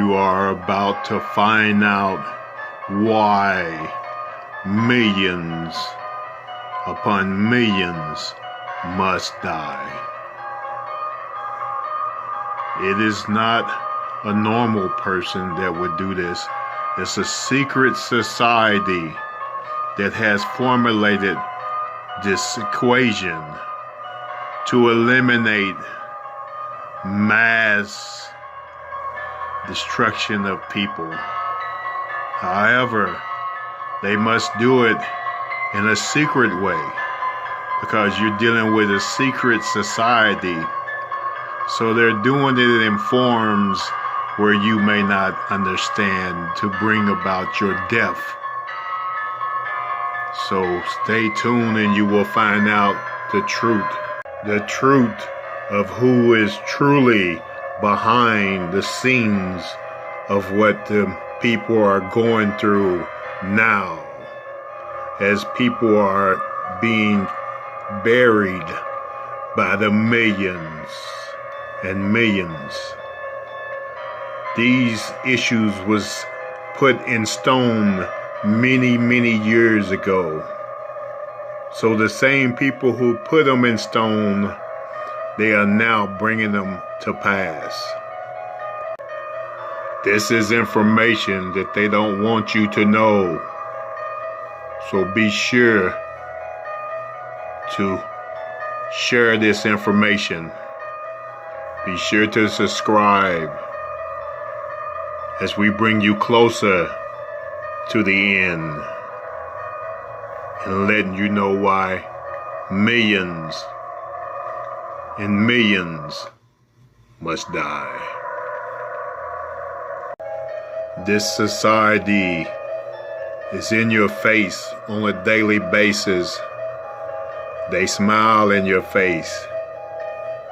You are about to find out why millions upon millions must die. It is not a normal person that would do this. It's a secret society that has formulated this equation to eliminate mass destruction of people. However, they must do it in a secret way because you're dealing with a secret society. So they're doing it in forms where you may not understand to bring about your death. So stay tuned and you will find out the truth of who is truly behind the scenes of what the people are going through now, as people are being buried by the millions and millions. These issues was put in stone many years ago. So the same people who put them in stone, they are now bringing them to pass. This is information that they don't want you to know. So be sure to share this information. Be sure to subscribe as we bring you closer to the end and letting you know why millions and millions must die. This society is in your face on a daily basis. They smile in your face.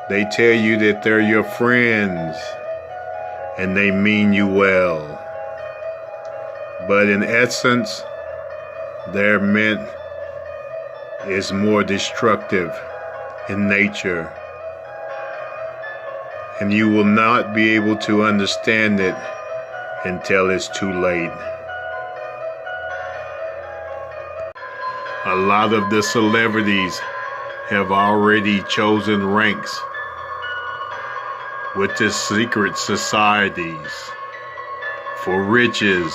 They tell you that they're your friends and they mean you well. But in essence, their ment is more destructive in nature. And you will not be able to understand it until it's too late. A lot of the celebrities have already chosen ranks with the secret societies for riches,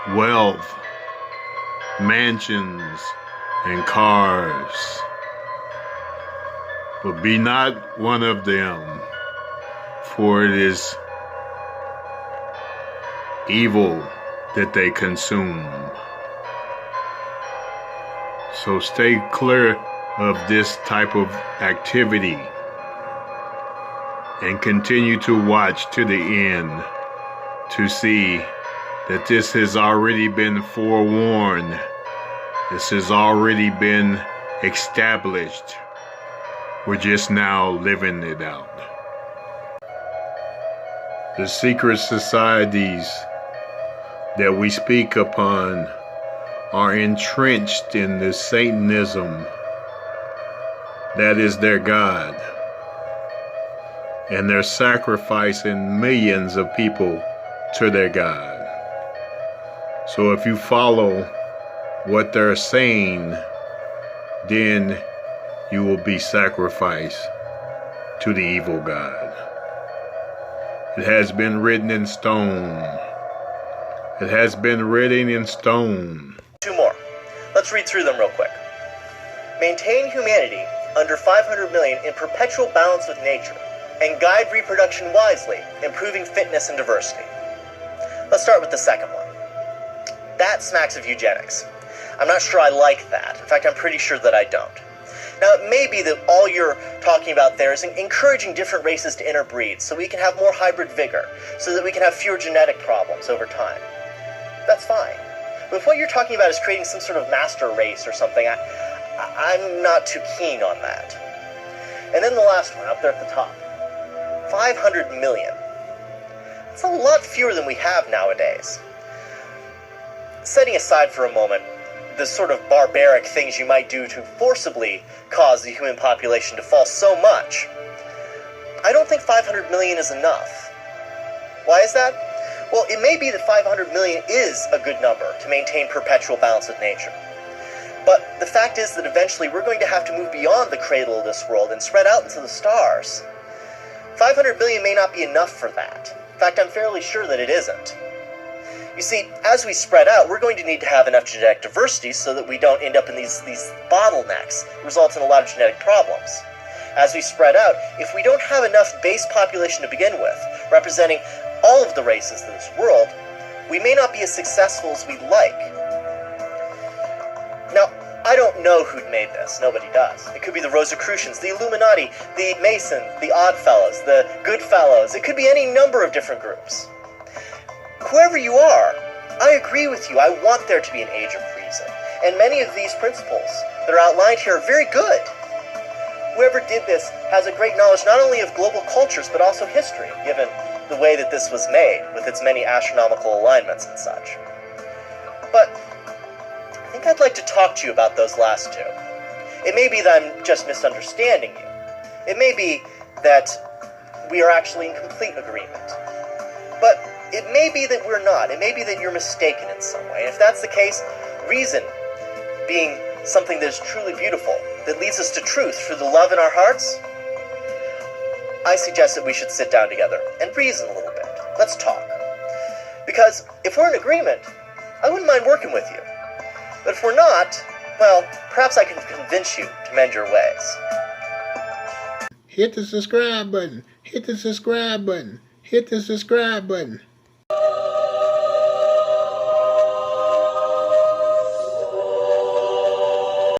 wealth, mansions, and cars. But be not one of them, for it is evil that they consume. So stay clear of this type of activity and continue to watch to the end to see that this has already been forewarned. This has already been established. We're just now living it out. The secret societies that we speak upon are entrenched in the Satanism. That is their God. And they're sacrificing millions of people to their God. So if you follow what they're saying, then you will be sacrificed to the evil God. It has been written in stone. It has been written in stone. Two more. Let's read through them real quick. Maintain humanity under 500 million in perpetual balance with nature, and guide reproduction wisely, improving fitness and diversity. Let's start with the second one. That smacks of eugenics. I'm not sure I like that. In fact, I'm pretty sure that I don't. Now, it may be that all you're talking about there is encouraging different races to interbreed so we can have more hybrid vigor, so that we can have fewer genetic problems over time. That's fine. But if what you're talking about is creating some sort of master race or something, I'm not too keen on that. And then the last one, up there at the top. 500 million. That's a lot fewer than we have nowadays. Setting aside for a moment the sort of barbaric things you might do to forcibly cause the human population to fall so much, I don't think 500 million is enough. Why is that? Well, it may be that 500 million is a good number to maintain perpetual balance with nature. But the fact is that eventually we're going to have to move beyond the cradle of this world and spread out into the stars. 500 million may not be enough for that. In fact, I'm fairly sure that it isn't. You see, as we spread out, we're going to need to have enough genetic diversity so that we don't end up in these bottlenecks. It results in a lot of genetic problems. As we spread out, if we don't have enough base population to begin with, representing all of the races of this world, we may not be as successful as we'd like. Now, I don't know who'd made this. Nobody does. It could be the Rosicrucians, the Illuminati, the Masons, the Oddfellows, the Goodfellows. It could be any number of different groups. Whoever you are, I agree with you. I want there to be an age of reason. And many of these principles that are outlined here are very good. Whoever did this has a great knowledge not only of global cultures, but also history, given the way that this was made, with its many astronomical alignments and such. But I think I'd like to talk to you about those last two. It may be that I'm just misunderstanding you. It may be that we are actually in complete agreement. But it may be that we're not. It may be that you're mistaken in some way. And if that's the case, reason being something that is truly beautiful, that leads us to truth through the love in our hearts, I suggest that we should sit down together and reason a little bit. Let's talk. Because if we're in agreement, I wouldn't mind working with you. But if we're not, well, perhaps I can convince you to mend your ways. Hit the subscribe button. Hit the subscribe button. Hit the subscribe button.